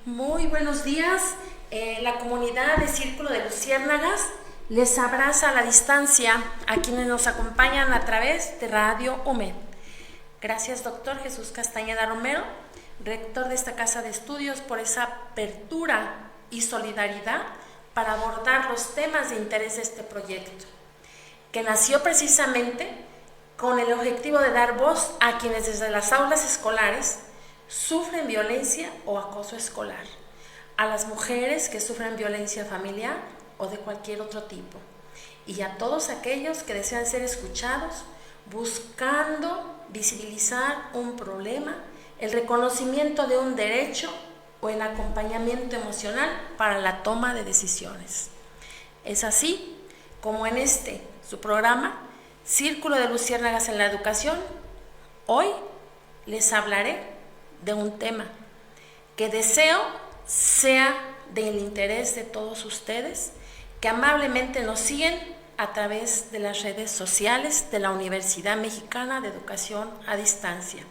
Muy buenos días. La comunidad de Círculo de Luciérnagas les abraza a la distancia a quienes nos acompañan a través de Radio UMED. Gracias, doctor Jesús Castañeda Romero, rector de esta casa de estudios, por esa apertura y solidaridad para abordar los temas de interés de este proyecto, que nació precisamente con el objetivo de dar voz a quienes desde las aulas escolares sufren violencia o acoso escolar, a las mujeres que sufren violencia familiar o de cualquier otro tipo, y a todos aquellos que desean ser escuchados, buscando visibilizar un problema, el reconocimiento de un derecho o el acompañamiento emocional para la toma de decisiones. Es así como en su programa, Círculo de Luciérnagas en la Educación, hoy les hablaré de un tema que deseo sea del interés de todos ustedes que amablemente nos siguen a través de las redes sociales de la Universidad Mexicana de Educación a Distancia.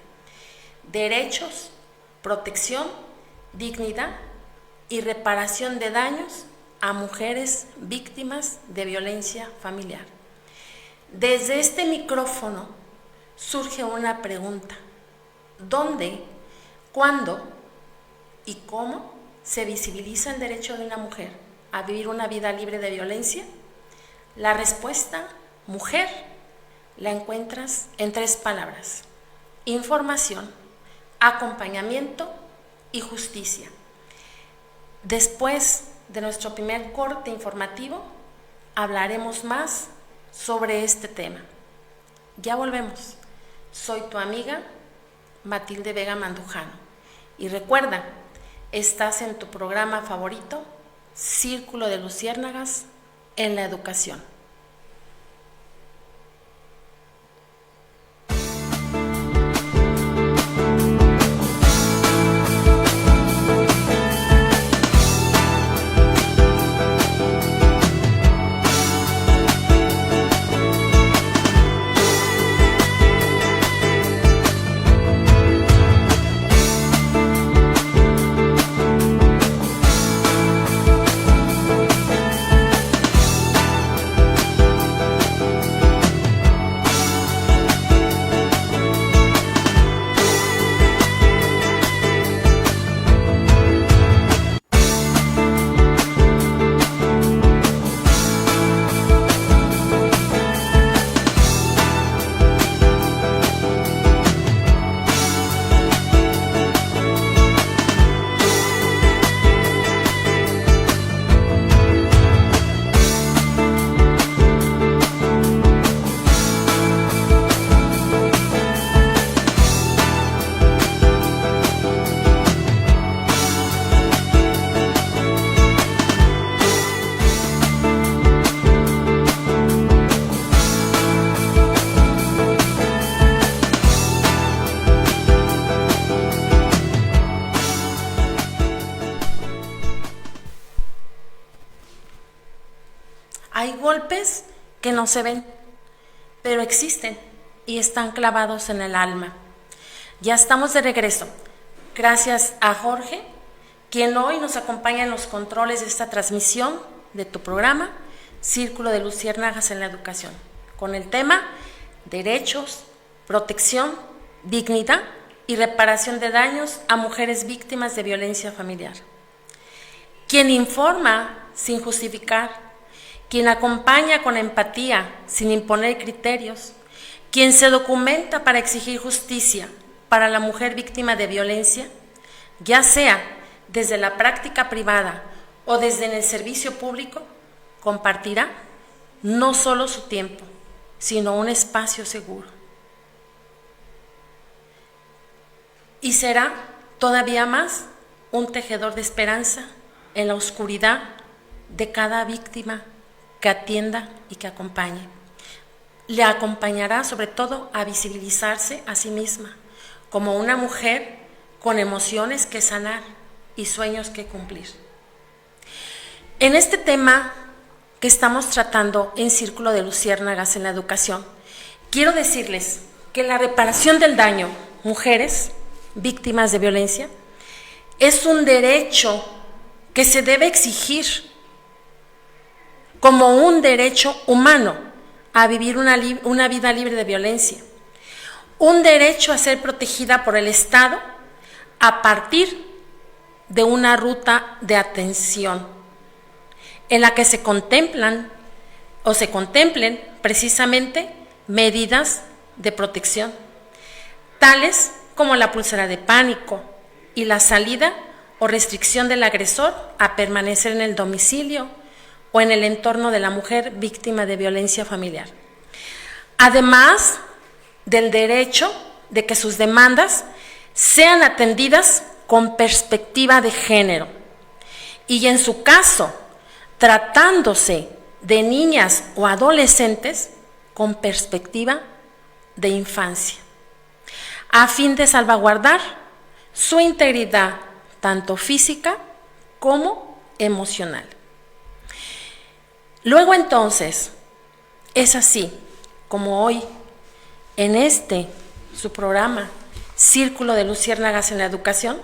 Derechos, protección, dignidad y reparación de daños a mujeres víctimas de violencia familiar. Desde este micrófono surge una pregunta: ¿dónde, cuándo y cómo se visibiliza el derecho de una mujer a vivir una vida libre de violencia? La respuesta, mujer, la encuentras en 3 palabras: información, acompañamiento y justicia. Después de nuestro primer corte informativo, hablaremos más sobre este tema. Ya volvemos. Soy tu amiga Matilde Vega Mandujano. Y recuerda, estás en tu programa favorito, Círculo de Luciérnagas en la Educación. Hay golpes que no se ven, pero existen y están clavados en el alma. Ya estamos de regreso. Gracias a Jorge, quien hoy nos acompaña en los controles de esta transmisión de tu programa, Círculo de Luciérnagas en la Educación, con el tema Derechos, protección, dignidad y reparación de daños a mujeres víctimas de violencia familiar. Quien informa sin justificar, quien acompaña con empatía sin imponer criterios, quien se documenta para exigir justicia para la mujer víctima de violencia, ya sea desde la práctica privada o desde en el servicio público, compartirá no solo su tiempo, sino un espacio seguro. Y será todavía más un tejedor de esperanza en la oscuridad de cada víctima que atienda y que acompañe. Le acompañará sobre todo a visibilizarse a sí misma como una mujer con emociones que sanar y sueños que cumplir. En este tema que estamos tratando en Círculo de Luciérnagas en la Educación, quiero decirles que la reparación del daño, mujeres víctimas de violencia, es un derecho que se debe exigir como un derecho humano a vivir una vida libre de violencia, un derecho a ser protegida por el Estado a partir de una ruta de atención en la que se contemplen precisamente medidas de protección, tales como la pulsera de pánico y la salida o restricción del agresor a permanecer en el domicilio o en el entorno de la mujer víctima de violencia familiar. Además del derecho de que sus demandas sean atendidas con perspectiva de género y, en su caso, tratándose de niñas o adolescentes, con perspectiva de infancia, a fin de salvaguardar su integridad tanto física como emocional. Luego entonces, es así como hoy, en su programa, Círculo de Luciérnagas en la Educación,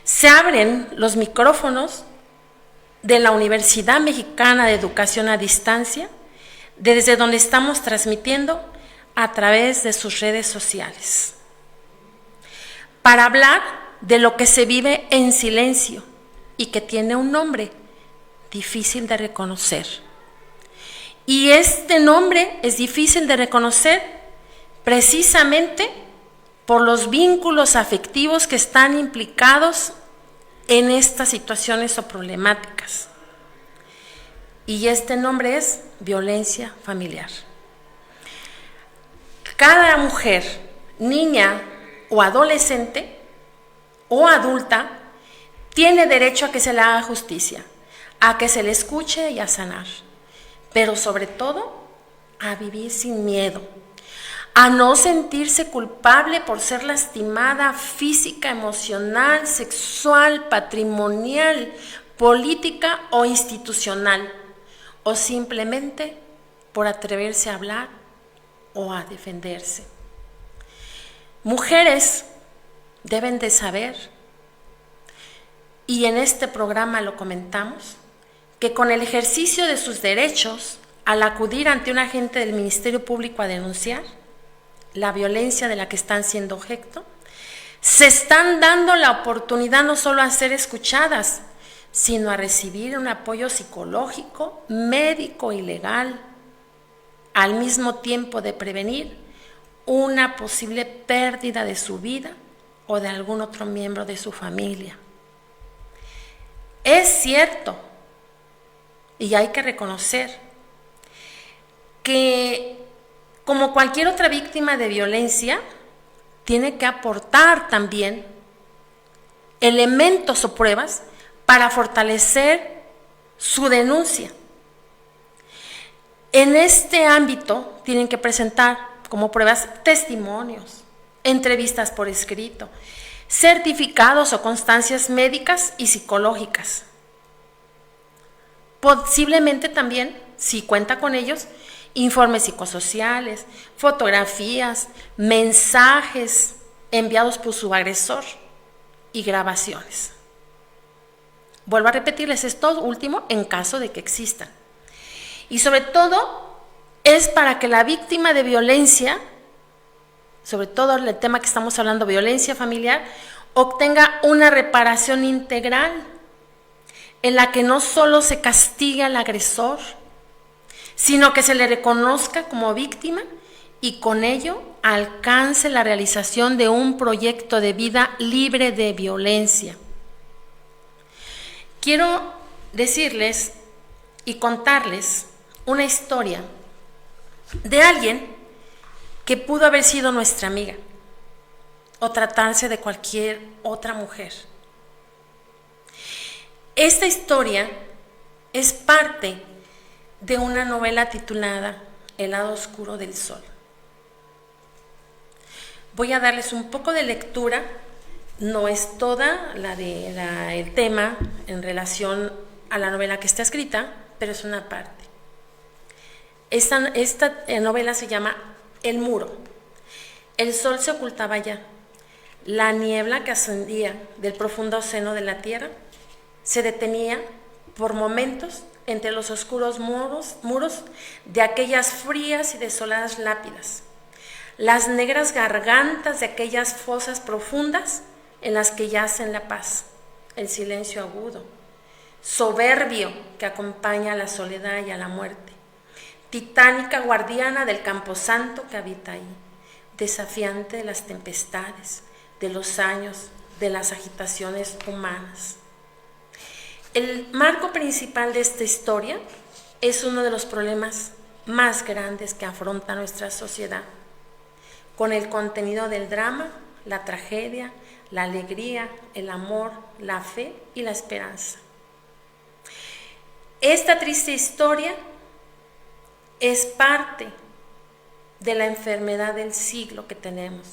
se abren los micrófonos de la Universidad Mexicana de Educación a Distancia, desde donde estamos transmitiendo a través de sus redes sociales, para hablar de lo que se vive en silencio y que tiene un nombre difícil de reconocer. Y este nombre es difícil de reconocer precisamente por los vínculos afectivos que están implicados en estas situaciones o problemáticas. Y este nombre es violencia familiar. Cada mujer, niña o adolescente o adulta tiene derecho a que se le haga justicia, a que se le escuche y a sanar, pero sobre todo a vivir sin miedo, a no sentirse culpable por ser lastimada física, emocional, sexual, patrimonial, política o institucional, o simplemente por atreverse a hablar o a defenderse. Mujeres deben de saber, y en este programa lo comentamos, que con el ejercicio de sus derechos, al acudir ante un agente del Ministerio Público a denunciar la violencia de la que están siendo objeto, se están dando la oportunidad no solo a ser escuchadas, sino a recibir un apoyo psicológico, médico y legal, al mismo tiempo de prevenir una posible pérdida de su vida o de algún otro miembro de su familia. Es cierto, y hay que reconocer, que como cualquier otra víctima de violencia, tiene que aportar también elementos o pruebas para fortalecer su denuncia. En este ámbito tienen que presentar como pruebas testimonios, entrevistas por escrito, certificados o constancias médicas y psicológicas. Posiblemente también, si cuenta con ellos, informes psicosociales, fotografías, mensajes enviados por su agresor y grabaciones. Vuelvo a repetirles esto último en caso de que existan. Y sobre todo es para que la víctima de violencia, sobre todo el tema que estamos hablando, violencia familiar, obtenga una reparación integral en la que no solo se castiga al agresor, sino que se le reconozca como víctima y con ello alcance la realización de un proyecto de vida libre de violencia. Quiero decirles y contarles una historia de alguien que pudo haber sido nuestra amiga o tratarse de cualquier otra mujer. Esta historia es parte de una novela titulada El lado oscuro del sol. Voy a darles un poco de lectura, no es toda el tema en relación a la novela que está escrita, pero es una parte. Esta novela se llama El muro. El sol se ocultaba ya. La niebla que ascendía del profundo seno de la tierra se detenía por momentos entre los oscuros muros de aquellas frías y desoladas lápidas, las negras gargantas de aquellas fosas profundas en las que yacen la paz, el silencio agudo, soberbio que acompaña a la soledad y a la muerte, titánica guardiana del camposanto que habita ahí, desafiante de las tempestades, de los años, de las agitaciones humanas. El marco principal de esta historia es uno de los problemas más grandes que afronta nuestra sociedad, con el contenido del drama, la tragedia, la alegría, el amor, la fe y la esperanza. Esta triste historia es parte de la enfermedad del siglo que tenemos,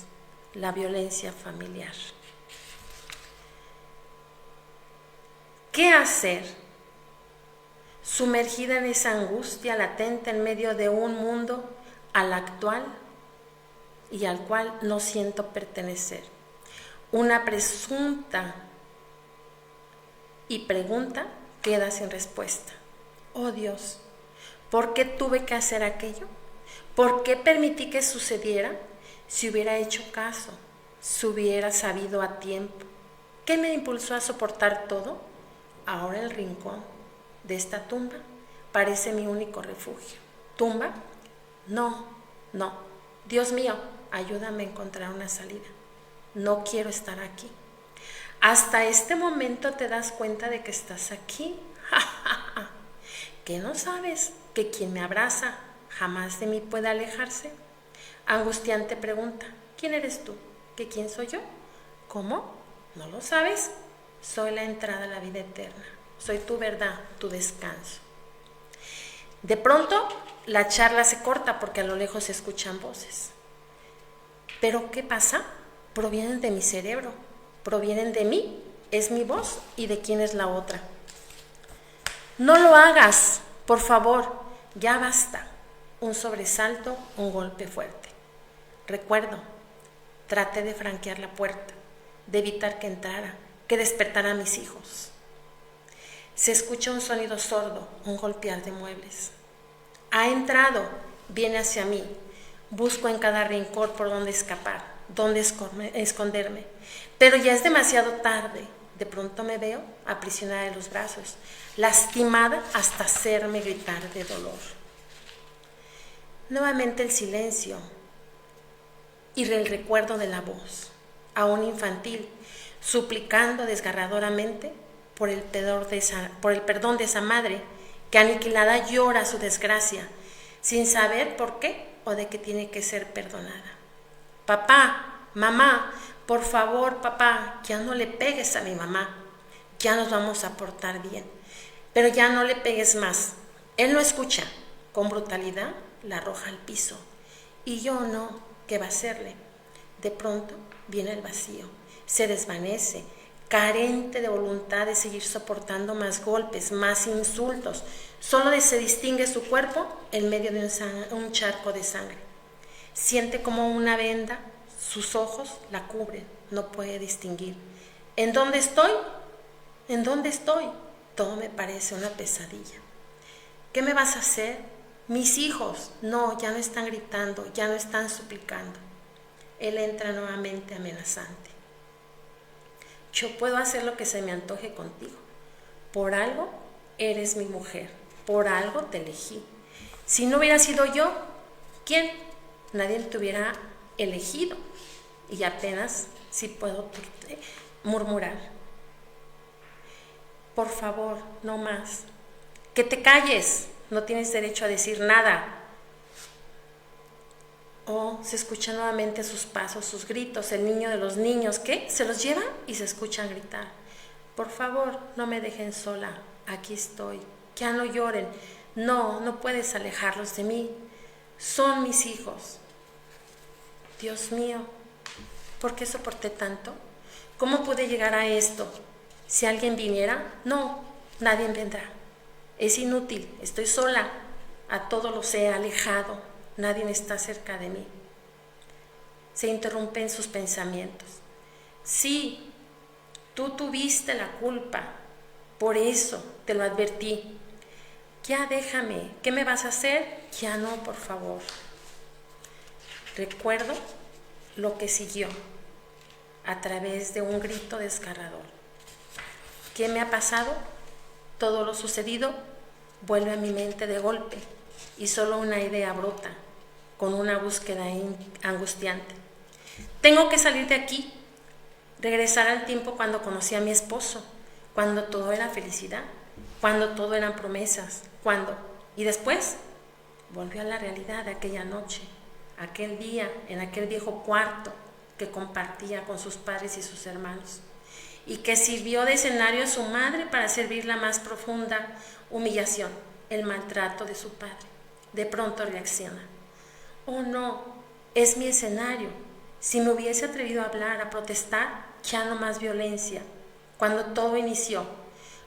la violencia familiar. ¿Qué hacer? Sumergida en esa angustia latente en medio de un mundo al actual y al cual no siento pertenecer. Una presunta y pregunta queda sin respuesta. Oh Dios, ¿por qué tuve que hacer aquello? ¿Por qué permití que sucediera? Si hubiera hecho caso, si hubiera sabido a tiempo. ¿Qué me impulsó a soportar todo? Ahora el rincón de esta tumba parece mi único refugio. ¿Tumba? No. Dios mío, ayúdame a encontrar una salida. No quiero estar aquí. Hasta este momento te das cuenta de que estás aquí. ¿Qué no sabes? Que quien me abraza jamás de mí puede alejarse. Angustiante pregunta. ¿Quién eres tú? ¿Que quién soy yo? ¿Cómo? ¿No lo sabes? Soy la entrada a la vida eterna. Soy tu verdad, tu descanso. De pronto, la charla se corta porque a lo lejos se escuchan voces. ¿Pero qué pasa? Provienen de mi cerebro, provienen de mí, es mi voz. ¿Y de quién es la otra? No lo hagas, por favor, ya basta. Un sobresalto, un golpe fuerte. Recuerdo, traté de franquear la puerta, de evitar que entrara, que despertara a mis hijos. Se escucha un sonido sordo, un golpear de muebles. Ha entrado, viene hacia mí. Busco en cada rincón por dónde escapar, dónde esconderme. Pero ya es demasiado tarde. De pronto me veo aprisionada en los brazos, lastimada hasta hacerme gritar de dolor. Nuevamente el silencio y el recuerdo de la voz, aún infantil, suplicando desgarradoramente por el perdón de esa madre que aniquilada llora su desgracia, sin saber por qué o de qué tiene que ser perdonada. Papá, mamá, por favor, papá, ya no le pegues a mi mamá, ya nos vamos a portar bien, pero ya no le pegues más. Él no escucha, con brutalidad la arroja al piso, y yo no, ¿qué va a hacerle? De pronto viene el vacío, se desvanece, carente de voluntad de seguir soportando más golpes, más insultos. Solo se distingue su cuerpo en medio de un charco de sangre. Siente como una venda, sus ojos la cubren, no puede distinguir. ¿En dónde estoy? ¿En dónde estoy? Todo me parece una pesadilla. ¿Qué me vas a hacer? Mis hijos, no, ya no están gritando, ya no están suplicando. Él entra nuevamente amenazante. Yo puedo hacer lo que se me antoje contigo. Por algo eres mi mujer, por algo te elegí. Si no hubiera sido yo, ¿quién? Nadie te hubiera elegido. Y apenas si puedo murmurar. Por favor, no más. Que te calles, no tienes derecho a decir nada. Oh, se escuchan nuevamente sus pasos, sus gritos, el niño de los niños, ¿qué? Se los lleva y se escuchan gritar. Por favor, no me dejen sola, aquí estoy, ya no lloren, no puedes alejarlos de mí, son mis hijos. Dios mío, ¿por qué soporté tanto? ¿Cómo pude llegar a esto? Si alguien viniera, no, nadie vendrá. Es inútil, estoy sola, a todo los he alejado. Nadie está cerca de mí. Se interrumpen sus pensamientos. Sí, tú tuviste la culpa, por eso te lo advertí. Ya déjame, ¿qué me vas a hacer? Ya no, por favor. Recuerdo lo que siguió a través de un grito desgarrador. ¿Qué me ha pasado? Todo lo sucedido vuelve a mi mente de golpe y solo una idea brota con una búsqueda angustiante. Tengo que salir de aquí, regresar al tiempo cuando conocí a mi esposo, cuando todo era felicidad, cuando todo eran promesas, y después volvió a la realidad de aquella noche, aquel día, en aquel viejo cuarto que compartía con sus padres y sus hermanos, y que sirvió de escenario a su madre para servir la más profunda humillación, el maltrato de su padre. De pronto reacciona. Oh no, es mi escenario. Si me hubiese atrevido a hablar, a protestar, ya no más violencia. Cuando todo inició,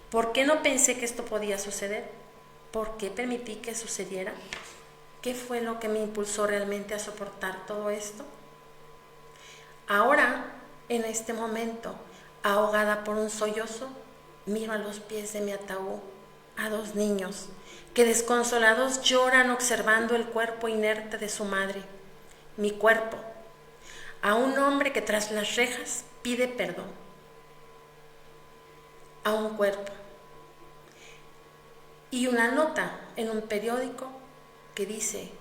¿por qué no pensé que esto podía suceder? ¿Por qué permití que sucediera? ¿Qué fue lo que me impulsó realmente a soportar todo esto? Ahora, en este momento, ahogada por un sollozo, miro a los pies de mi ataúd a dos niños que desconsolados lloran observando el cuerpo inerte de su madre, mi cuerpo, a un hombre que tras las rejas pide perdón, a un cuerpo y una nota en un periódico que dice: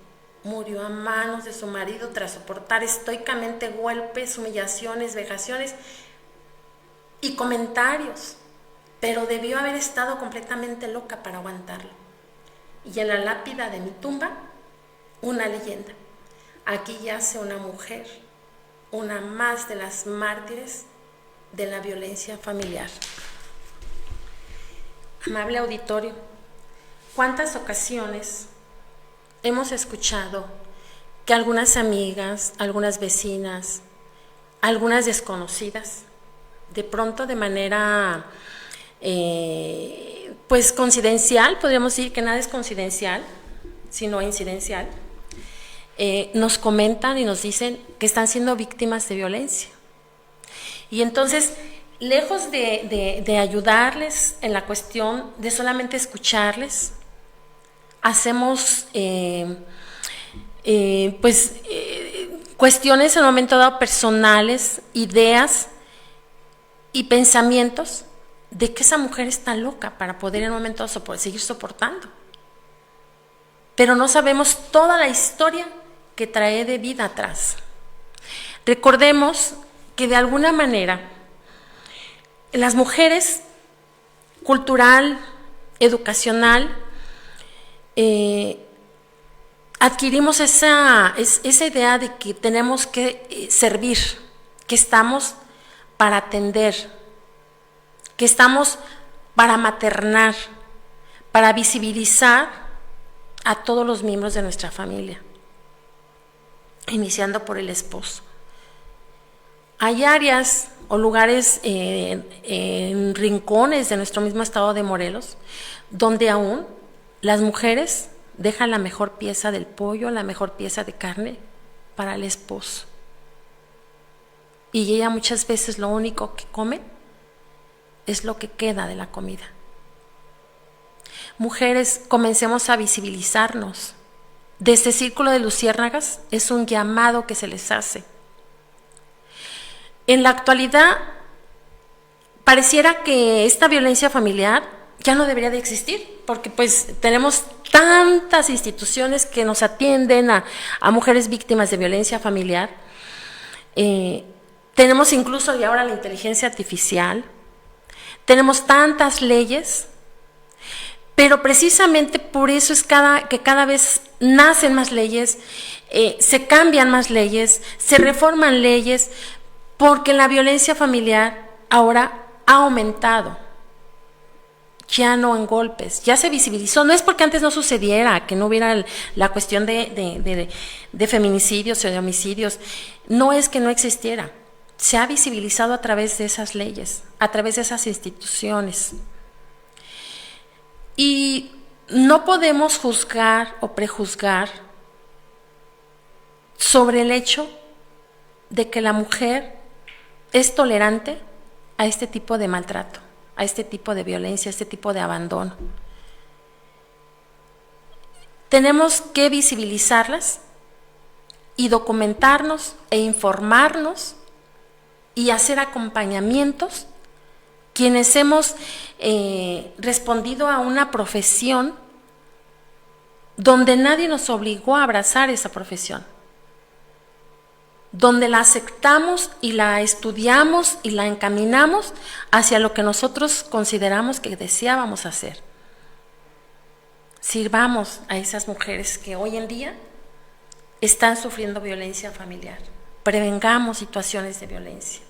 murió a manos de su marido tras soportar estoicamente golpes, humillaciones, vejaciones y comentarios, pero debió haber estado completamente loca para aguantarlo. Y en la lápida de mi tumba, una leyenda: aquí yace una mujer, una más de las mártires de la violencia familiar. Amable auditorio, ¿cuántas ocasiones hemos escuchado que algunas amigas, algunas vecinas, algunas desconocidas, de pronto de manera pues coincidencial, podríamos decir que nada es coincidencial, sino incidencial, nos comentan y nos dicen que están siendo víctimas de violencia? Y entonces, lejos de ayudarles en la cuestión de solamente escucharles, hacemos cuestiones en un momento dado personales, ideas y pensamientos de que esa mujer está loca para poder en un momento seguir soportando. Pero no sabemos toda la historia que trae de vida atrás. Recordemos que de alguna manera las mujeres, cultural, educacional, adquirimos esa idea de que tenemos que servir, que estamos para atender, que estamos para maternar, para visibilizar a todos los miembros de nuestra familia, iniciando por el esposo. Hay áreas o lugares en rincones de nuestro mismo estado de Morelos, donde aún las mujeres dejan la mejor pieza del pollo, la mejor pieza de carne para el esposo. Y ella muchas veces lo único que come es lo que queda de la comida. Mujeres, comencemos a visibilizarnos. De este círculo de luciérnagas es un llamado que se les hace. En la actualidad, pareciera que esta violencia familiar ya no debería de existir, porque pues tenemos tantas instituciones que nos atienden a mujeres víctimas de violencia familiar. Tenemos incluso y ahora la inteligencia artificial, tenemos tantas leyes, pero precisamente por eso es que cada vez nacen más leyes, se cambian más leyes, se reforman leyes, porque la violencia familiar ahora ha aumentado, ya no en golpes, ya se visibilizó. No es porque antes no sucediera, que no hubiera la cuestión de feminicidios o de homicidios, no es que no existiera, se ha visibilizado a través de esas leyes, a través de esas instituciones. Y no podemos juzgar o prejuzgar sobre el hecho de que la mujer es tolerante a este tipo de maltrato, a este tipo de violencia, a este tipo de abandono. Tenemos que visibilizarlas y documentarnos e informarnos y hacer acompañamientos quienes hemos respondido a una profesión donde nadie nos obligó a abrazar esa profesión, donde la aceptamos y la estudiamos y la encaminamos hacia lo que nosotros consideramos que deseábamos hacer. Sirvamos a esas mujeres que hoy en día están sufriendo violencia familiar. Prevengamos situaciones de violencia.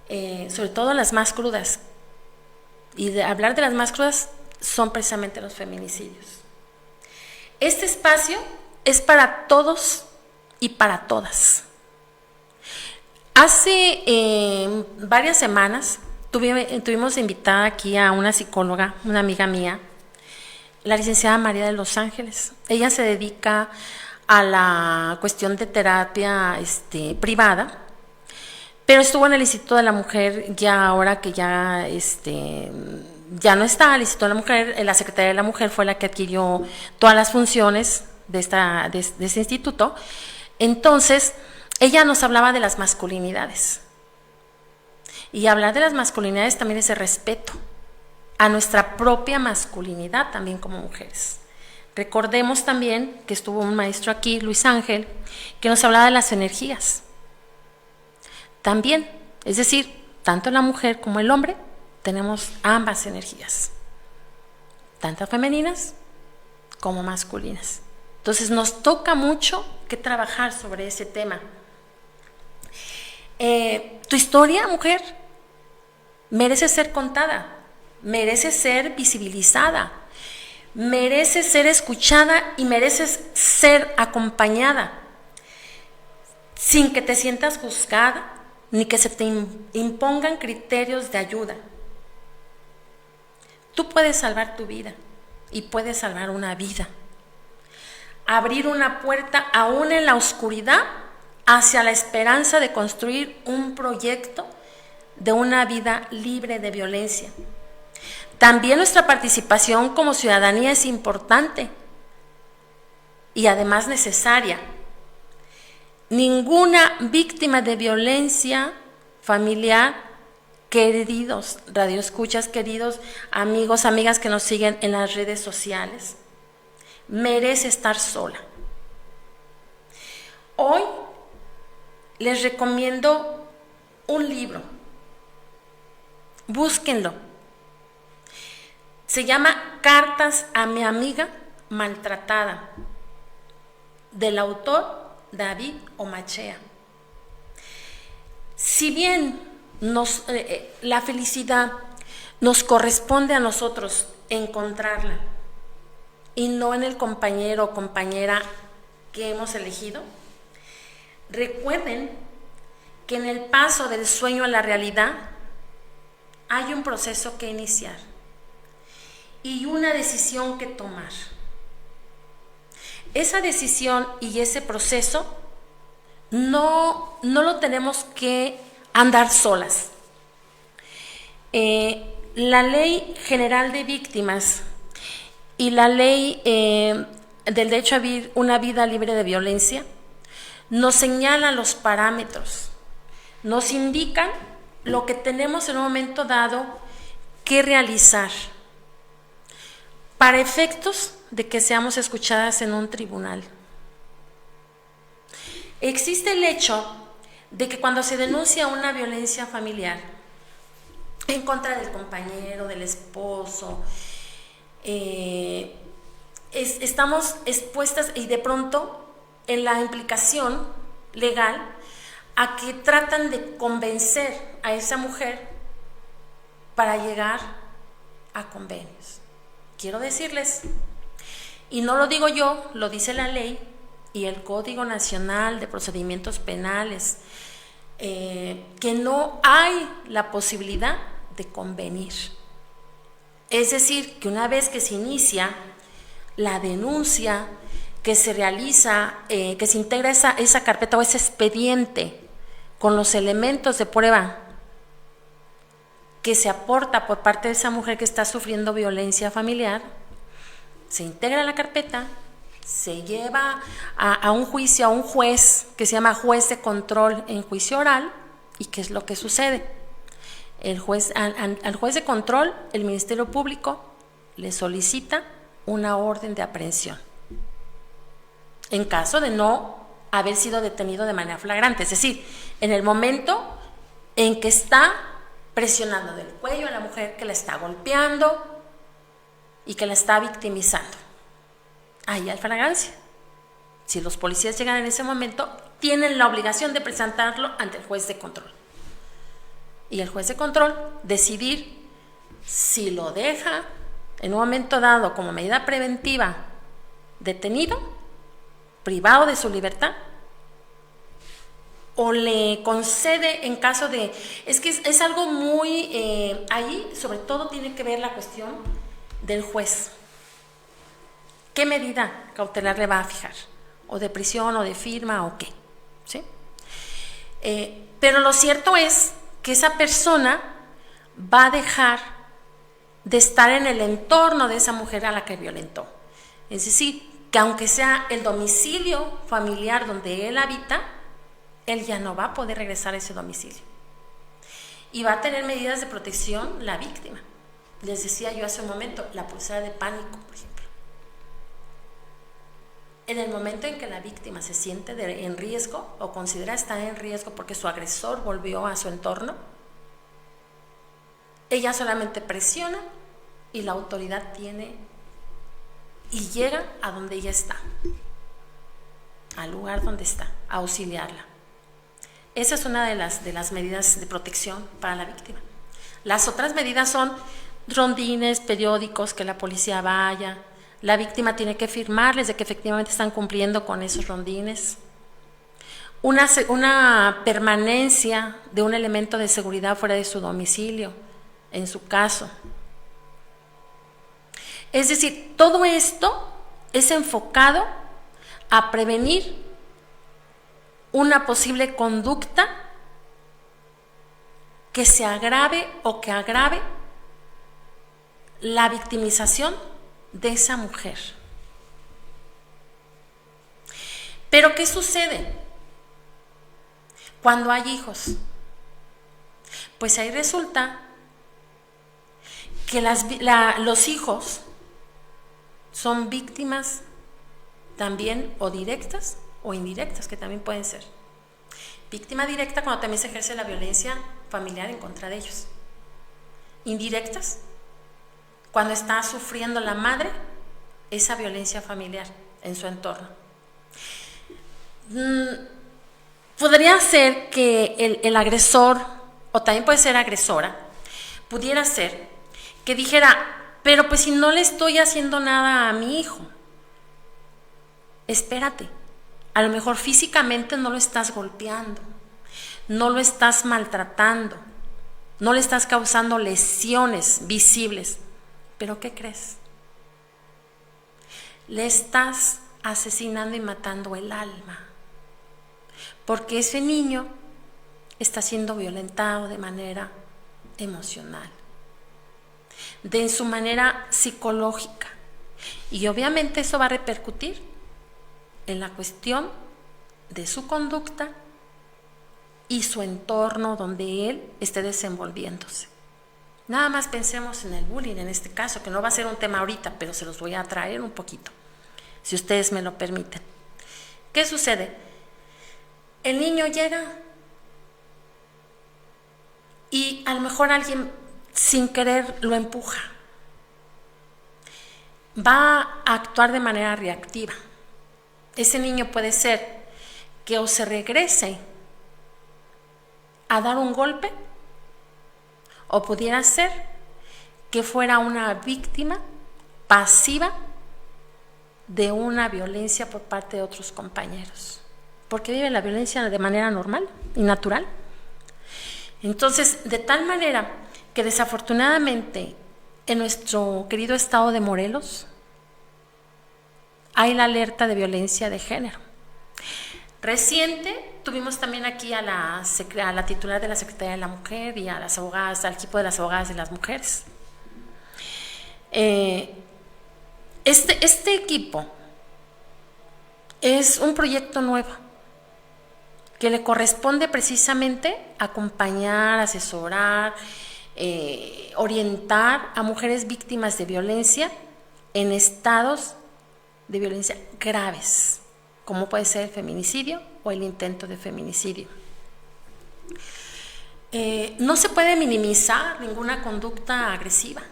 Sobre todo las más crudas. Y de hablar de las más crudas son precisamente los feminicidios. Este espacio es para todos y para todas. Hace varias semanas tuvimos invitada aquí a una psicóloga, una amiga mía, la licenciada María de los Ángeles. Ella se dedica a la cuestión de terapia privada, pero estuvo en el Instituto de la Mujer ya ahora que ya no está el Instituto de la Mujer. La Secretaría de la Mujer fue la que adquirió todas las funciones de este instituto. Entonces, ella nos hablaba de las masculinidades. Y hablar de las masculinidades también es el respeto a nuestra propia masculinidad también como mujeres. Recordemos también que estuvo un maestro aquí, Luis Ángel, que nos hablaba de las energías. También, es decir, tanto la mujer como el hombre tenemos ambas energías, tanto femeninas como masculinas. Entonces nos toca mucho que trabajar sobre ese tema. Tu historia, mujer, merece ser contada, merece ser visibilizada, merece ser escuchada y mereces ser acompañada, sin que te sientas juzgada ni que se te impongan criterios de ayuda. Tú puedes salvar tu vida y puedes salvar una vida. Abrir una puerta aún en la oscuridad hacia la esperanza de construir un proyecto de una vida libre de violencia. También nuestra participación como ciudadanía es importante y además necesaria. Ninguna víctima de violencia familiar, queridos radioescuchas, queridos amigos, amigas que nos siguen en las redes sociales, merece estar sola. Hoy les recomiendo un libro. Búsquenlo. Se llama Cartas a mi amiga maltratada, del autor David Omachea. Si bien la felicidad nos corresponde a nosotros encontrarla y no en el compañero o compañera que hemos elegido, recuerden que en el paso del sueño a la realidad hay un proceso que iniciar y una decisión que tomar. Esa decisión y ese proceso no lo tenemos que andar solas. La Ley General de Víctimas y la Ley del Derecho a vivir una vida libre de violencia nos señalan los parámetros, nos indican lo que tenemos en un momento dado que realizar para efectos de que seamos escuchadas en un tribunal. Existe el hecho de que cuando se denuncia una violencia familiar en contra del compañero, del esposo, estamos expuestas y de pronto en la implicación legal a que tratan de convencer a esa mujer para llegar a convenios. Quiero decirles, y no lo digo yo, lo dice la ley y el Código Nacional de Procedimientos Penales, que no hay la posibilidad de convenir. Es decir, que una vez que se inicia la denuncia, que se realiza, que se integra esa carpeta o ese expediente con los elementos de prueba que se aporta por parte de esa mujer que está sufriendo violencia familiar, se integra la carpeta, se lleva a un juicio, a un juez que se llama juez de control en juicio oral. ¿Y qué es lo que sucede? Al juez de control, el Ministerio Público le solicita una orden de aprehensión en caso de no haber sido detenido de manera flagrante, es decir, en el momento en que está presionando del cuello a la mujer, que la está golpeando y que la está victimizando. Ahí hay flagrancia. Si los policías llegan en ese momento, tienen la obligación de presentarlo ante el juez de control. Y el juez de control decidir si lo deja en un momento dado como medida preventiva detenido, privado de su libertad, o le concede en caso de... Es que es algo muy... ahí sobre todo tiene que ver la cuestión del juez. ¿Qué medida cautelar le va a fijar? ¿O de prisión, o de firma, o qué? ¿Sí? Pero lo cierto es que esa persona va a dejar de estar en el entorno de esa mujer a la que violentó. Es decir, que aunque sea el domicilio familiar donde él habita, él ya no va a poder regresar a ese domicilio. Y va a tener medidas de protección la víctima. Les decía yo hace un momento, la pulsera de pánico, por ejemplo. En el momento en que la víctima se siente en riesgo o considera estar en riesgo porque su agresor volvió a su entorno, ella solamente presiona y la autoridad tiene y llega a donde ella está, al lugar donde está, a auxiliarla. Esa es una de las medidas de protección para la víctima. Las otras medidas son rondines, periódicos, que la policía vaya. La víctima tiene que firmarles de que efectivamente están cumpliendo con esos rondines. Una permanencia de un elemento de seguridad fuera de su domicilio, en su caso. Es decir, todo esto es enfocado a prevenir una posible conducta que se agrave o que agrave la victimización de esa mujer. Pero ¿qué sucede cuando hay hijos? Pues ahí resulta que los hijos son víctimas también o directas o indirectas, que también pueden ser. Víctima directa cuando también se ejerce la violencia familiar en contra de ellos. Indirectas cuando está sufriendo la madre esa violencia familiar en su entorno. Podría ser que el agresor, o también puede ser agresora, pudiera ser que dijera, pero pues si no le estoy haciendo nada a mi hijo, espérate, a lo mejor físicamente no lo estás golpeando, no lo estás maltratando, no le estás causando lesiones visibles, pero ¿qué crees? Le estás asesinando y matando el alma, porque ese niño está siendo violentado de manera emocional, de su manera psicológica, y obviamente eso va a repercutir en la cuestión de su conducta y su entorno donde él esté desenvolviéndose. Nada más pensemos en el bullying en este caso, que no va a ser un tema ahorita, pero se los voy a traer un poquito, si ustedes me lo permiten. ¿Qué sucede? El niño llega y a lo mejor alguien sin querer lo empuja. Va a actuar de manera reactiva. Ese niño puede ser que o se regrese a dar un golpe, o pudiera ser que fuera una víctima pasiva de una violencia por parte de otros compañeros, porque vive la violencia de manera normal y natural. Entonces, de tal manera que desafortunadamente en nuestro querido estado de Morelos hay la alerta de violencia de género. Reciente tuvimos también aquí a la titular de la Secretaría de la Mujer y a las abogadas, al equipo de las abogadas de las mujeres. Este equipo es un proyecto nuevo que le corresponde precisamente acompañar, asesorar, orientar a mujeres víctimas de violencia en estados de violencia graves, como puede ser el feminicidio o el intento de feminicidio. No se puede minimizar ninguna conducta agresiva.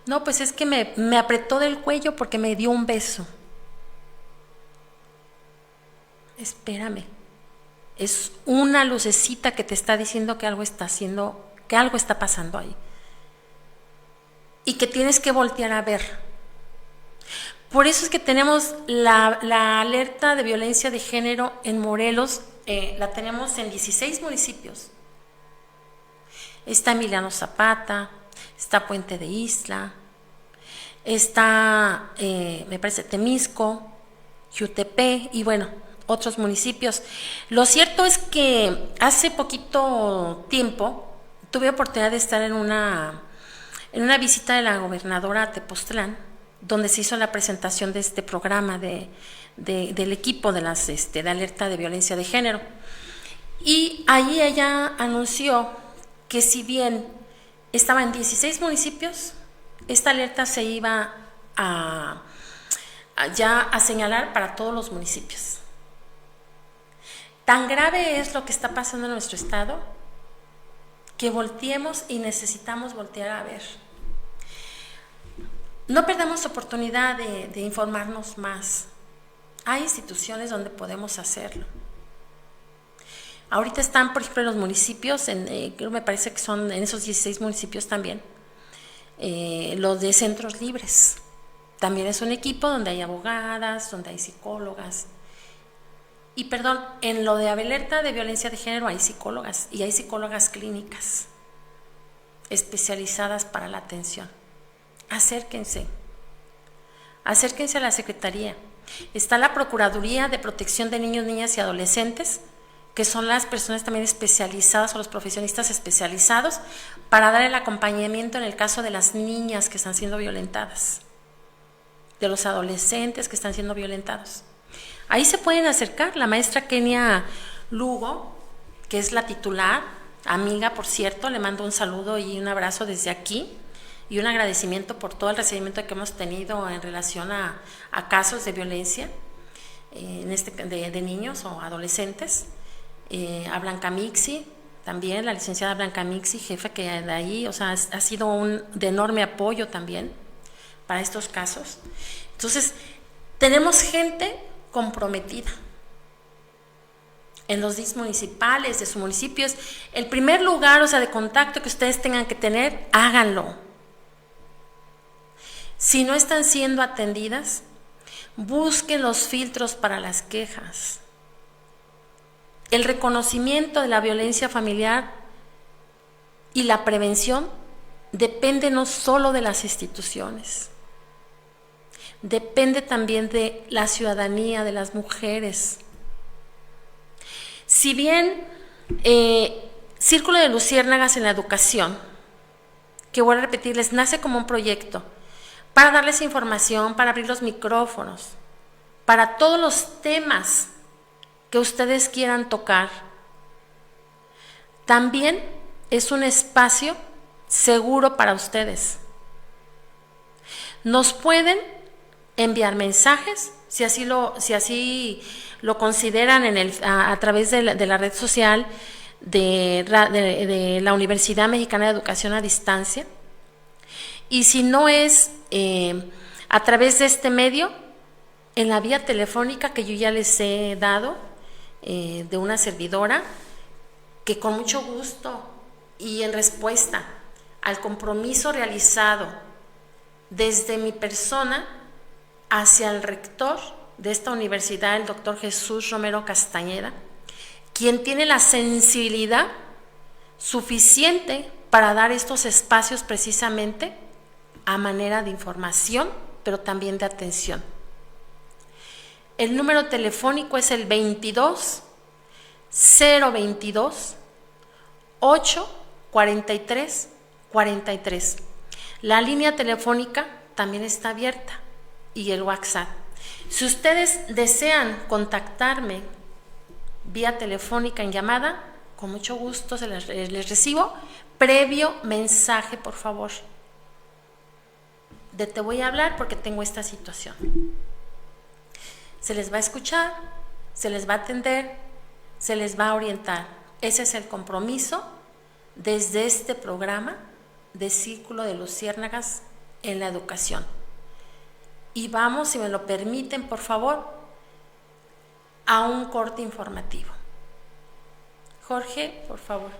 No, pues es que me apretó del cuello porque me dio un beso. Espérame, es una lucecita que te está diciendo que algo está haciendo, que algo está pasando ahí y que tienes que voltear a ver. Por eso es que tenemos la alerta de violencia de género en Morelos, la tenemos en 16 municipios. Está Emiliano Zapata, está Puente de Isla, está, me parece, Temisco, Jutepec y bueno, otros municipios. Lo cierto es que hace poquito tiempo tuve oportunidad de estar en una visita de la gobernadora a Tepoztlán, donde se hizo la presentación de este programa del equipo de alerta de violencia de género. Y ahí ella anunció que si bien estaba en 16 municipios, esta alerta se iba ya a señalar para todos los municipios. Tan grave es lo que está pasando en nuestro estado que volteemos y necesitamos voltear a ver. No perdamos oportunidad de informarnos más. Hay instituciones donde podemos hacerlo. Ahorita están, por ejemplo, en los municipios, me parece que son en esos 16 municipios también, los de centros libres. También es un equipo donde hay abogadas, donde hay psicólogas. Y perdón, en lo de alerta de violencia de género hay psicólogas y hay psicólogas clínicas especializadas para la atención. Acérquense a la Secretaría. Está la Procuraduría de Protección de Niños, Niñas y Adolescentes, que son las personas también especializadas o los profesionistas especializados para dar el acompañamiento en el caso de las niñas que están siendo violentadas, de los adolescentes que están siendo violentados. Ahí se pueden acercar. La maestra Kenia Lugo, que es la titular, amiga, por cierto, le mando un saludo y un abrazo desde aquí y un agradecimiento por todo el recibimiento que hemos tenido en relación a casos de violencia de niños o adolescentes. A Blanca Mixi, también la licenciada Blanca Mixi, jefe que de ahí, o sea, ha sido de enorme apoyo también para estos casos. Entonces, tenemos gente comprometida en los DIS municipales de sus municipios. El primer lugar, o sea, de contacto que ustedes tengan que tener, háganlo. Si no están siendo atendidas, busquen los filtros para las quejas. El reconocimiento de la violencia familiar y la prevención depende no solo de las instituciones, depende también de la ciudadanía, de las mujeres. Si bien Círculo de Luciérnagas en la Educación, que voy a repetirles, nace como un proyecto para darles información, para abrir los micrófonos, para todos los temas que ustedes quieran tocar. También es un espacio seguro para ustedes. Nos pueden enviar mensajes, si así lo consideran a través de la red social de la Universidad Mexicana de Educación a Distancia. Y si no es a través de este medio, en la vía telefónica que yo ya les he dado, de una servidora, que con mucho gusto y en respuesta al compromiso realizado desde mi persona hacia el rector de esta universidad, el doctor Jesús Romero Castañeda, quien tiene la sensibilidad suficiente para dar estos espacios precisamente a manera de información, pero también de atención. El número telefónico es el 22 022 843 43. La línea telefónica también está abierta y el WhatsApp. Si ustedes desean contactarme vía telefónica en llamada, con mucho gusto les recibo. Previo mensaje, por favor, de te voy a hablar porque tengo esta situación. Se les va a escuchar, se les va a atender, se les va a orientar. Ese es el compromiso desde este programa de Círculo de Luciérnagas en la Educación. Y vamos, si me lo permiten, por favor, a un corte informativo. Jorge, por favor.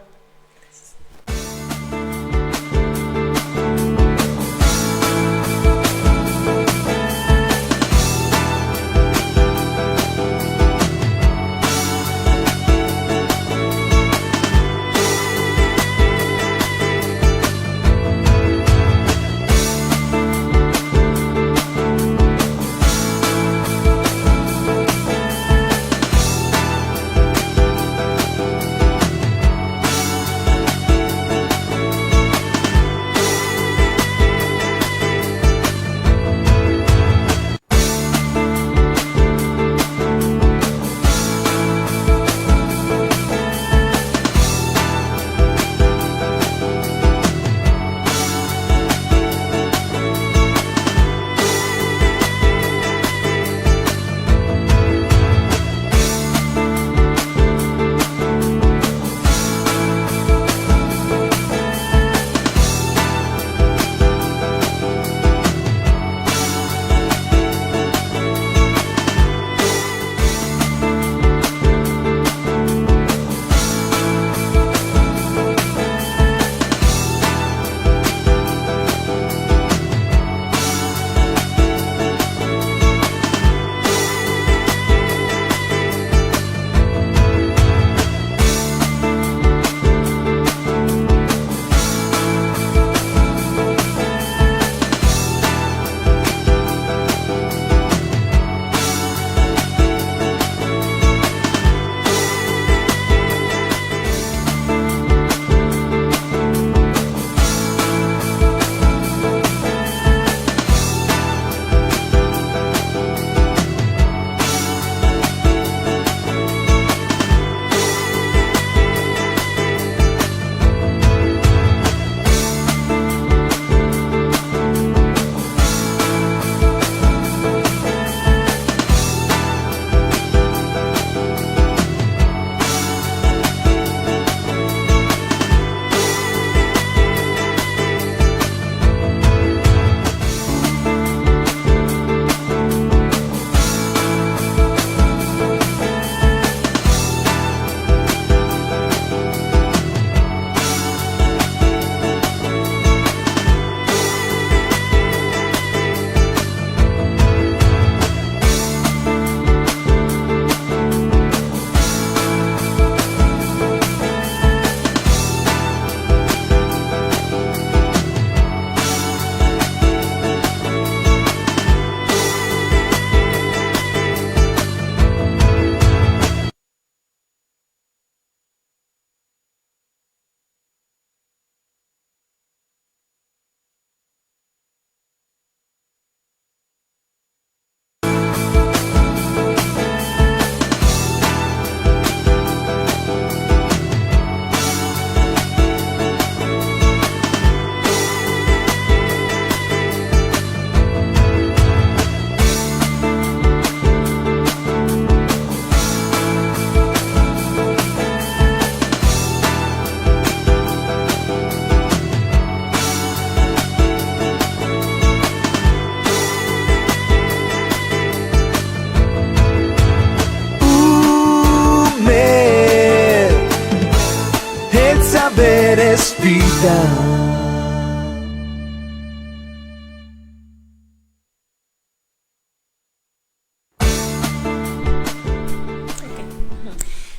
eres vida.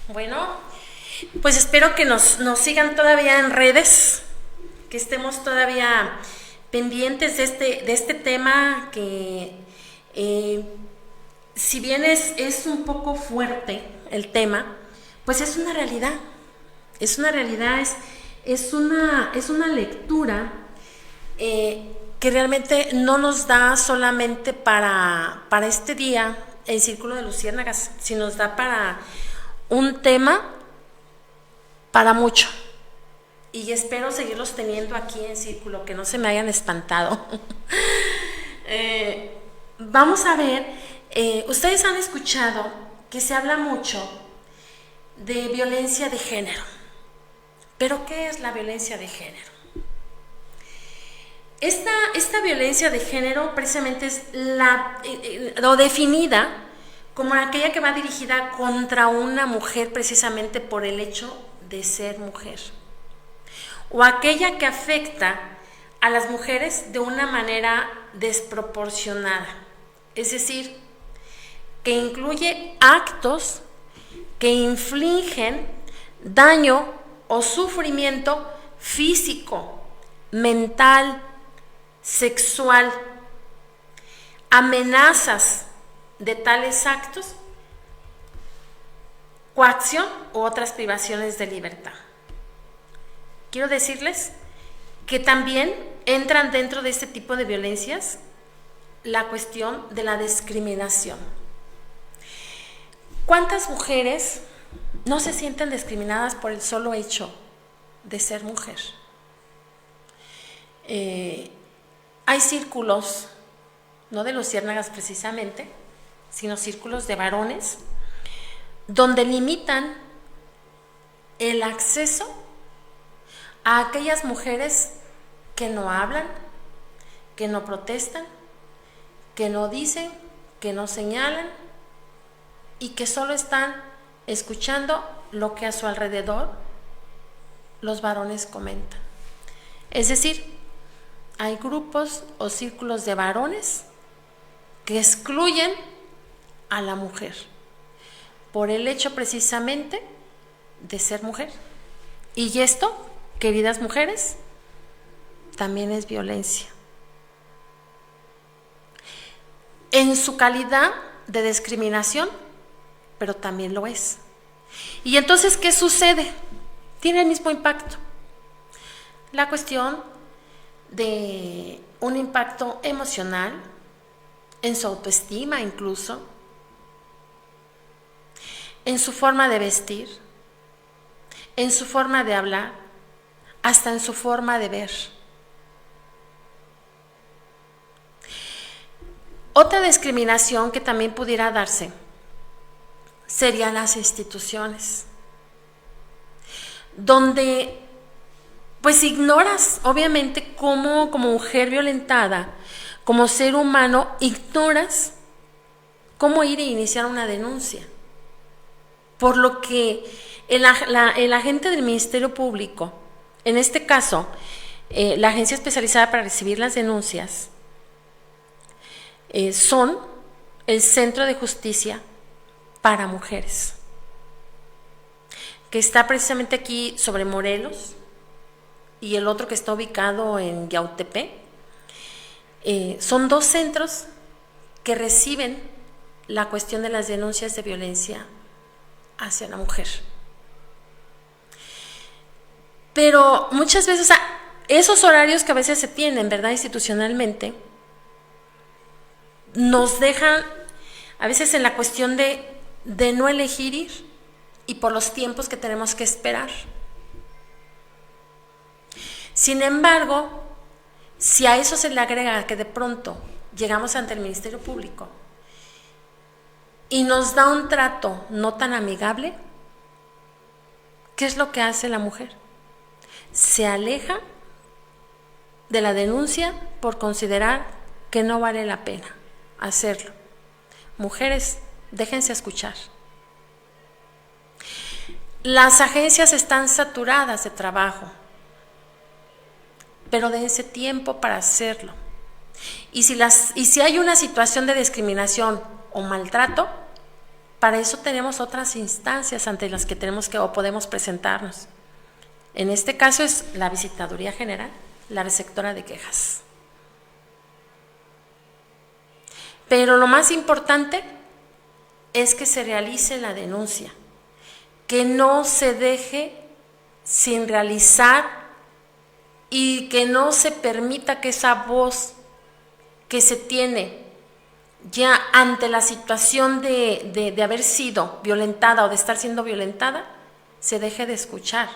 Bueno, pues espero que nos sigan todavía en redes, que estemos todavía pendientes de este tema que si bien es un poco fuerte el tema, pues es una realidad, es una realidad, es una lectura que realmente no nos da solamente para este día el Círculo de Luciérnagas, sino nos da para un tema para mucho. Y espero seguirlos teniendo aquí en Círculo, que no se me hayan espantado. Vamos a ver, ustedes han escuchado que se habla mucho de violencia de género. ¿Pero qué es la violencia de género? Esta violencia de género precisamente es o definida como aquella que va dirigida contra una mujer precisamente por el hecho de ser mujer, o aquella que afecta a las mujeres de una manera desproporcionada, es decir, que incluye actos que infligen daño o sufrimiento físico, mental, sexual, amenazas de tales actos, coacción u otras privaciones de libertad. Quiero decirles que también entran dentro de este tipo de violencias la cuestión de la discriminación. ¿Cuántas mujeres no se sienten discriminadas por el solo hecho de ser mujer? Hay círculos, no de luciérnagas precisamente, sino círculos de varones, donde limitan el acceso a aquellas mujeres que no hablan, que no protestan, que no dicen, que no señalan y que solo están escuchando lo que a su alrededor los varones comentan. Es decir, hay grupos o círculos de varones que excluyen a la mujer por el hecho precisamente de ser mujer. Y esto, queridas mujeres, también es violencia. En su calidad de discriminación, pero también lo es. Y entonces, ¿qué sucede? Tiene el mismo impacto. La cuestión de un impacto emocional, en su autoestima incluso, en su forma de vestir, en su forma de hablar, hasta en su forma de ver. Otra discriminación que también pudiera darse serían las instituciones, donde pues ignoras, obviamente, como mujer violentada, como ser humano, ignoras cómo ir a iniciar una denuncia. Por lo que el agente del Ministerio Público, en este caso, la agencia especializada para recibir las denuncias, son el Centro de Justicia para Mujeres, que está precisamente aquí sobre Morelos, y el otro que está ubicado en Yautepec. Son dos centros que reciben la cuestión de las denuncias de violencia hacia la mujer. Pero muchas veces, esos horarios que a veces se tienen, ¿verdad?, institucionalmente, nos dejan a veces en la cuestión de no elegir ir y por los tiempos que tenemos que esperar. Sin embargo, si a eso se le agrega que de pronto llegamos ante el Ministerio Público y nos da un trato no tan amigable, ¿qué es lo que hace la mujer? Se aleja de la denuncia por considerar que no vale la pena hacerlo. Mujeres, déjense escuchar. Las agencias están saturadas de trabajo, pero dense tiempo para hacerlo. Y si hay una situación de discriminación o maltrato, para eso tenemos otras instancias ante las que tenemos que o podemos presentarnos. En este caso es la Visitaduría General, la receptora de quejas. Pero lo más importante es que se realice la denuncia, que no se deje sin realizar y que no se permita que esa voz que se tiene ya ante la situación de haber sido violentada o de estar siendo violentada, se deje de escuchar.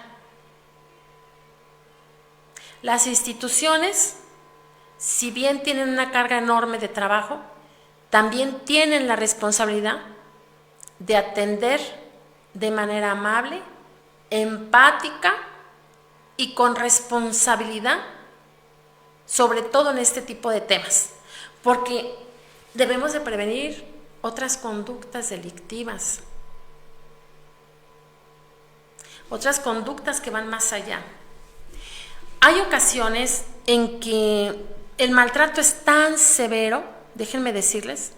Las instituciones, si bien tienen una carga enorme de trabajo, también tienen la responsabilidad de atender de manera amable, empática y con responsabilidad, sobre todo en este tipo de temas, porque debemos de prevenir otras conductas delictivas, otras conductas que van más allá. Hay ocasiones en que el maltrato es tan severo, déjenme decirles,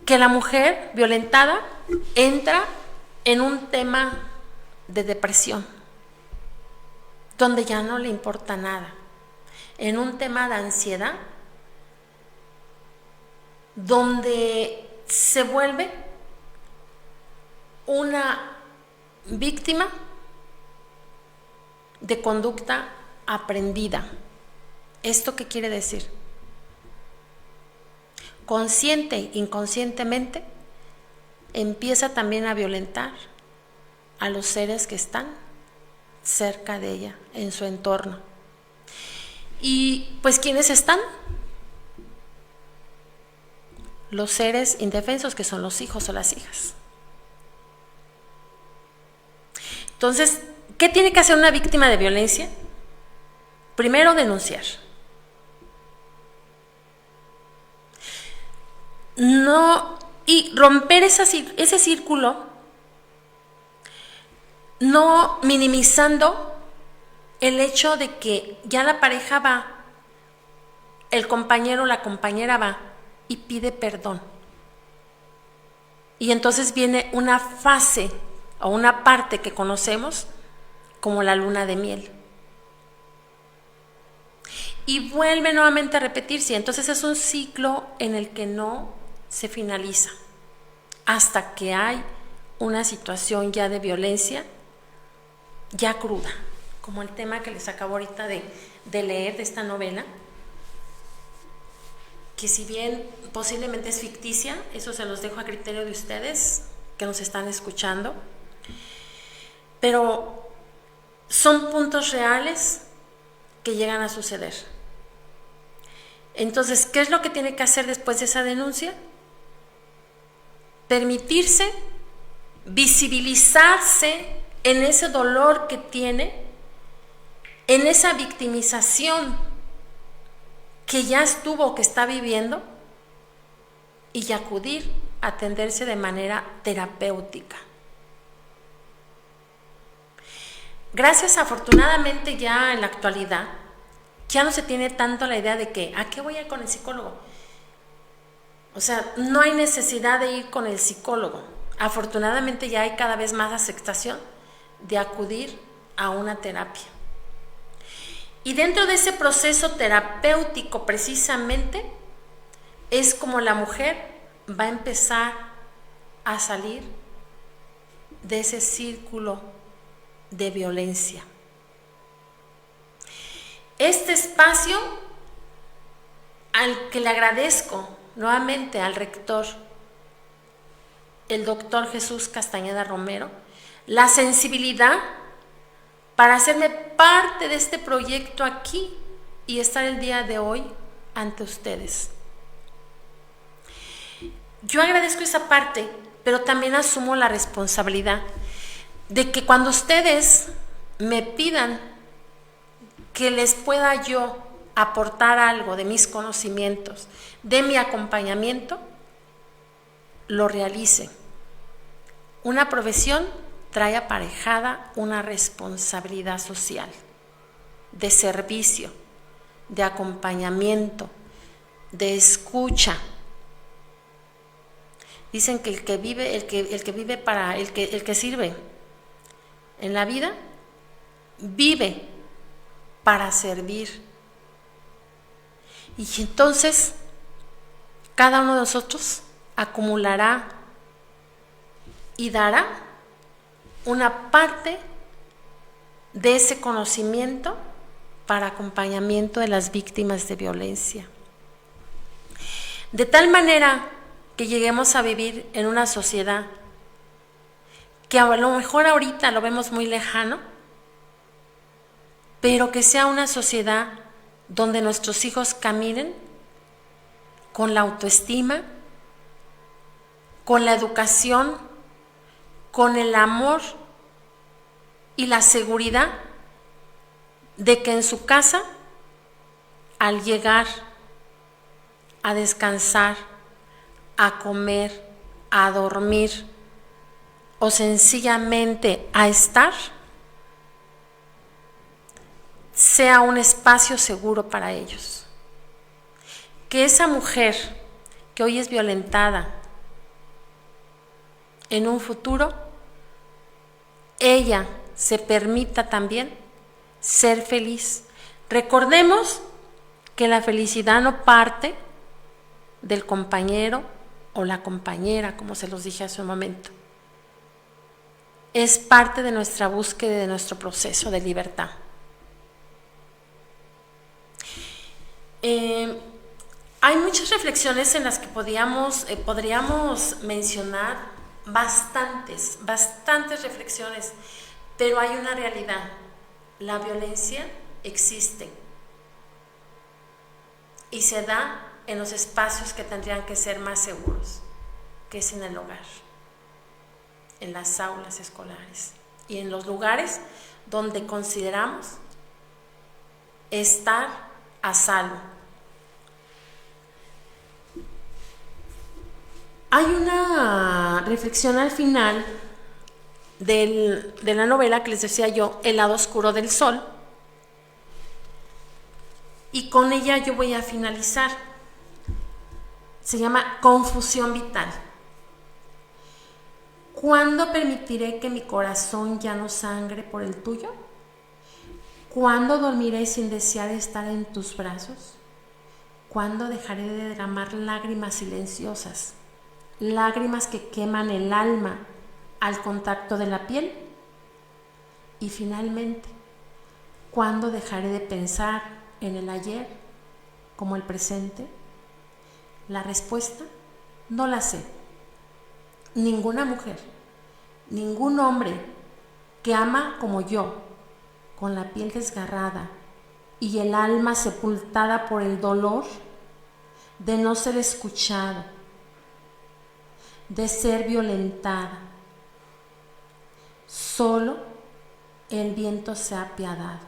que la mujer violentada entra en un tema de depresión, donde ya no le importa nada, en un tema de ansiedad, donde se vuelve una víctima de conducta aprendida. ¿Esto qué quiere decir? Consciente e inconscientemente empieza también a violentar a los seres que están cerca de ella, en su entorno. Y pues ¿quiénes están? Los seres indefensos, que son los hijos o las hijas. Entonces, ¿qué tiene que hacer una víctima de violencia? Primero, denunciar. No, y romper ese círculo, no minimizando el hecho de que ya la pareja va, el compañero o la compañera va y pide perdón. Y entonces viene una fase o una parte que conocemos como la luna de miel. Y vuelve nuevamente a repetirse. Entonces es un ciclo en el que no se finaliza hasta que hay una situación ya de violencia, ya cruda, como el tema que les acabo ahorita de leer de esta novela, que si bien posiblemente es ficticia, eso se los dejo a criterio de ustedes que nos están escuchando, pero son puntos reales que llegan a suceder. Entonces, ¿qué es lo que tiene que hacer después de esa denuncia? Permitirse, visibilizarse en ese dolor que tiene, en esa victimización que ya estuvo, que está viviendo, y acudir a atenderse de manera terapéutica. Gracias, afortunadamente, ya en la actualidad, ya no se tiene tanto la idea de que, ¿a qué voy a ir con el psicólogo? O sea, no hay necesidad de ir con el psicólogo. Afortunadamente ya hay cada vez más aceptación de acudir a una terapia. Y dentro de ese proceso terapéutico, precisamente, es como la mujer va a empezar a salir de ese círculo de violencia. Este espacio, al que le agradezco nuevamente al rector, el doctor Jesús Castañeda Romero, la sensibilidad para hacerme parte de este proyecto aquí y estar el día de hoy ante ustedes. Yo agradezco esa parte, pero también asumo la responsabilidad de que cuando ustedes me pidan que les pueda yo aportar algo de mis conocimientos, de mi acompañamiento, lo realice. Una profesión trae aparejada una responsabilidad social, de servicio, de acompañamiento, de escucha. Dicen que el que vive para el que sirve en la vida, vive para servir. Y entonces cada uno de nosotros acumulará y dará una parte de ese conocimiento para acompañamiento de las víctimas de violencia. De tal manera que lleguemos a vivir en una sociedad que a lo mejor ahorita lo vemos muy lejano, pero que sea una sociedad donde nuestros hijos caminen con la autoestima, con la educación, con el amor y la seguridad de que en su casa, al llegar a descansar, a comer, a dormir o sencillamente a estar, sea un espacio seguro para ellos. Que esa mujer que hoy es violentada, en un futuro, ella se permita también ser feliz. Recordemos que la felicidad no parte del compañero o la compañera, como se los dije hace un momento. Es parte de nuestra búsqueda y de nuestro proceso de libertad. Hay muchas reflexiones en las que podríamos mencionar bastantes reflexiones, pero hay una realidad: la violencia existe y se da en los espacios que tendrían que ser más seguros, que es en el hogar, en las aulas escolares y en los lugares donde consideramos estar a salvo. Hay una reflexión al final de la novela que les decía yo, El lado oscuro del sol, y con ella yo voy a finalizar. Se llama Confusión vital. ¿Cuándo permitiré que mi corazón ya no sangre por el tuyo? ¿Cuándo dormiré sin desear estar en tus brazos? ¿Cuándo dejaré de derramar lágrimas silenciosas? Lágrimas que queman el alma al contacto de la piel. Y finalmente, ¿cuándo dejaré de pensar en el ayer como el presente? La respuesta no la sé. Ninguna mujer, ningún hombre que ama como yo, con la piel desgarrada y el alma sepultada por el dolor de no ser escuchado, de ser violentada. Solo el viento se ha apiadado,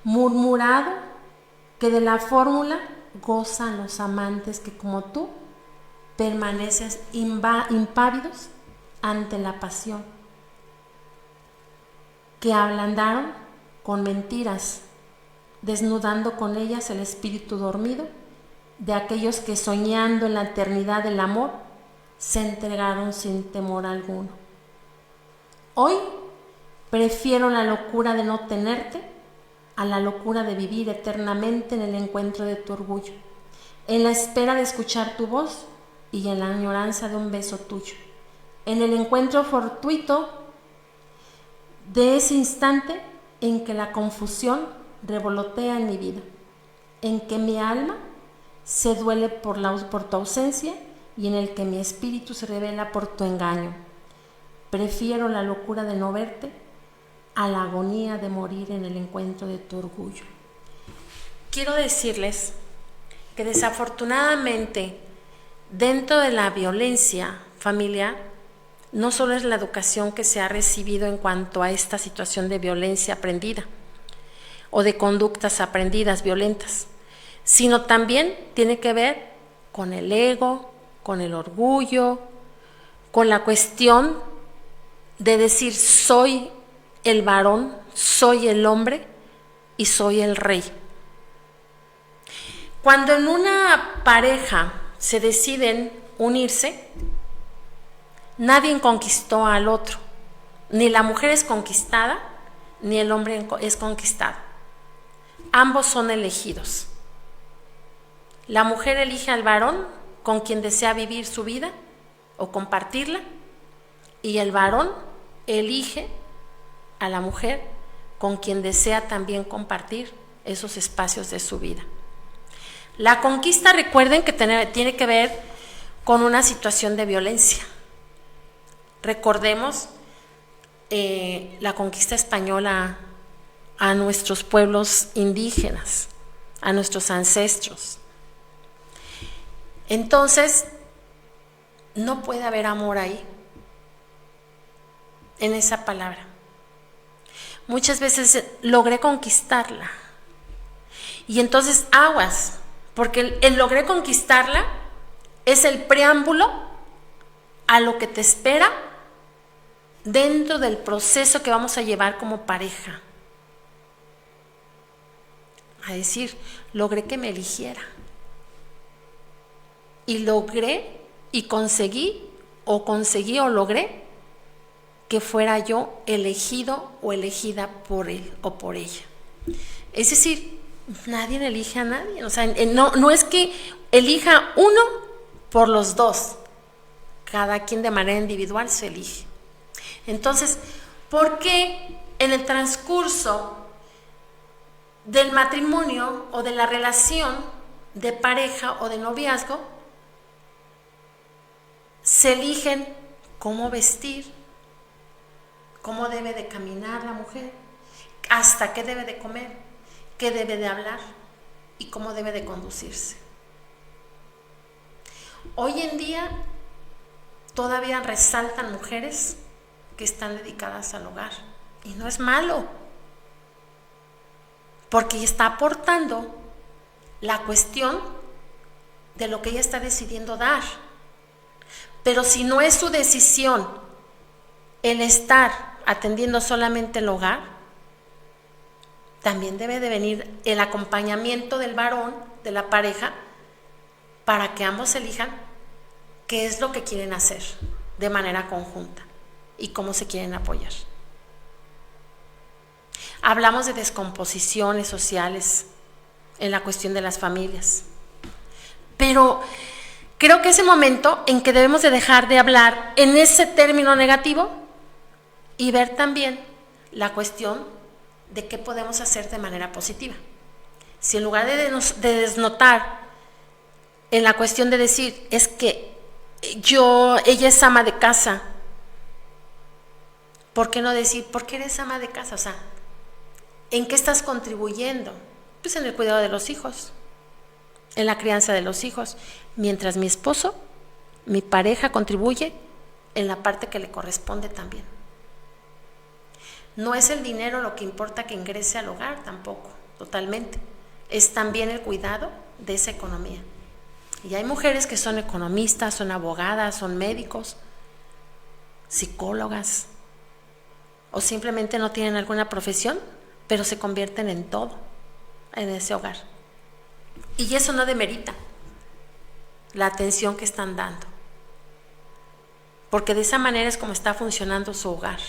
murmurado que de la fórmula gozan los amantes que como tú permaneces impávidos ante la pasión, que ablandaron con mentiras, desnudando con ellas el espíritu dormido de aquellos que soñando en la eternidad del amor se entregaron sin temor alguno. Hoy prefiero la locura de no tenerte a la locura de vivir eternamente en el encuentro de tu orgullo, en la espera de escuchar tu voz y en la añoranza de un beso tuyo, en el encuentro fortuito de ese instante en que la confusión revolotea en mi vida, en que mi alma se duele por tu ausencia y en el que mi espíritu se revela por tu engaño. Prefiero la locura de no verte a la agonía de morir en el encuentro de tu orgullo. Quiero decirles que desafortunadamente dentro de la violencia familiar no solo es la educación que se ha recibido en cuanto a esta situación de violencia aprendida o de conductas aprendidas violentas, sino también tiene que ver con el ego, con el orgullo, con la cuestión de decir soy el varón, soy el hombre y soy el rey. Cuando en una pareja se deciden unirse, nadie conquistó al otro, ni la mujer es conquistada, ni el hombre es conquistado. Ambos son elegidos. La mujer elige al varón con quien desea vivir su vida o compartirla, y el varón elige a la mujer con quien desea también compartir esos espacios de su vida. La conquista, recuerden que tiene que ver con una situación de violencia. Recordemos la conquista española a nuestros pueblos indígenas, a nuestros ancestros. Entonces, no puede haber amor ahí, en esa palabra. Muchas veces logré conquistarla y entonces aguas, porque el logré conquistarla es el preámbulo a lo que te espera dentro del proceso que vamos a llevar como pareja. A decir, logré que me eligiera y logré y conseguí o logré que fuera yo elegido o elegida por él o por ella. Es decir, nadie elige a nadie. O sea, no es que elija uno por los dos. Cada quien de manera individual se elige. Entonces, ¿por qué en el transcurso del matrimonio o de la relación de pareja o de noviazgo se eligen cómo vestir, cómo debe de caminar la mujer, hasta qué debe de comer, qué debe de hablar y cómo debe de conducirse? Hoy en día todavía resaltan mujeres que están dedicadas al hogar y no es malo, porque está aportando la cuestión de lo que ella está decidiendo dar. Pero si no es su decisión el estar atendiendo solamente el hogar, también debe de venir el acompañamiento del varón, de la pareja, para que ambos elijan qué es lo que quieren hacer de manera conjunta y cómo se quieren apoyar. Hablamos de descomposiciones sociales en la cuestión de las familias, pero creo que es el momento en que debemos de dejar de hablar en ese término negativo y ver también la cuestión de qué podemos hacer de manera positiva. Si en lugar de desnotar en la cuestión de decir, es que ella es ama de casa, ¿por qué no decir, por qué eres ama de casa? O sea, ¿en qué estás contribuyendo? Pues en el cuidado de los hijos, en la crianza de los hijos, mientras mi esposo, mi pareja, contribuye en la parte que le corresponde también. No es el dinero lo que importa que ingrese al hogar tampoco, totalmente. Es también el cuidado de esa economía. Y hay mujeres que son economistas, son abogadas, son médicos, psicólogas, o simplemente no tienen alguna profesión, pero se convierten en todo en ese hogar. Y eso no demerita la atención que están dando, porque de esa manera es como está funcionando su hogar.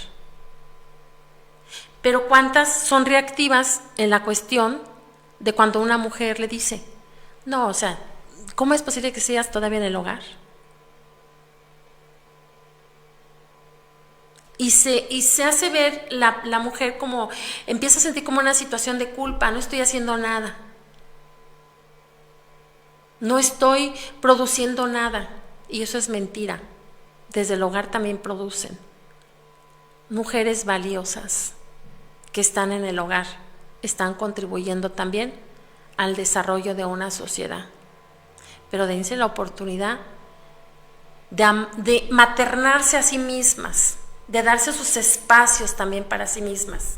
Pero ¿cuántas son reactivas en la cuestión de cuando una mujer le dice, no, o sea, ¿cómo es posible que seas todavía en el hogar? Y se hace ver la mujer como, empieza a sentir como una situación de culpa, no estoy haciendo nada, no estoy produciendo nada, y eso es mentira. Desde el hogar también producen. Mujeres valiosas que están en el hogar están contribuyendo también al desarrollo de una sociedad. Pero dense la oportunidad de maternarse a sí mismas, de darse sus espacios también para sí mismas,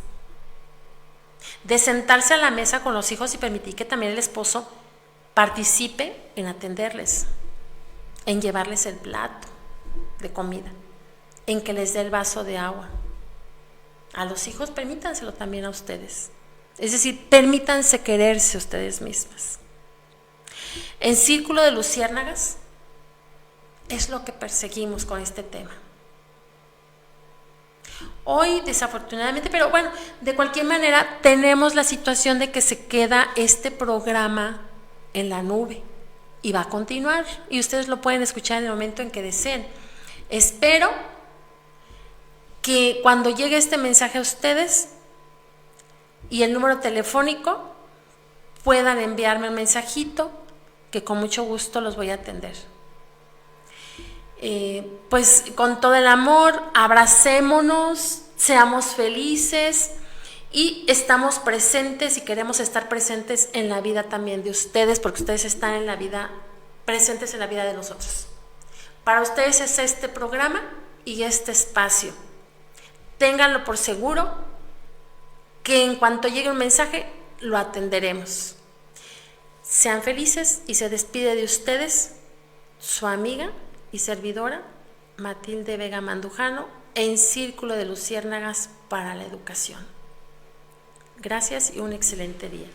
de sentarse a la mesa con los hijos y permitir que también el esposo participe en atenderles, en llevarles el plato de comida, en que les dé el vaso de agua. A los hijos permítanselo también a ustedes. Es decir, permítanse quererse ustedes mismas. En Círculo de Luciérnagas es lo que perseguimos con este tema. Hoy, desafortunadamente, pero bueno, de cualquier manera, tenemos la situación de que se queda este programa en la nube y va a continuar, y ustedes lo pueden escuchar en el momento en que deseen. Espero que cuando llegue este mensaje a ustedes y el número telefónico, puedan enviarme un mensajito que con mucho gusto los voy a atender. Pues con todo el amor, abracémonos, seamos felices y estamos presentes y queremos estar presentes en la vida también de ustedes, porque ustedes están en la vida, presentes en la vida de nosotros. Para ustedes es este programa y este espacio. Ténganlo por seguro que en cuanto llegue un mensaje lo atenderemos. Sean felices y se despide de ustedes su amiga y servidora Matilde Vega Mandujano en Círculo de Luciérnagas para la Educación. Gracias y un excelente día.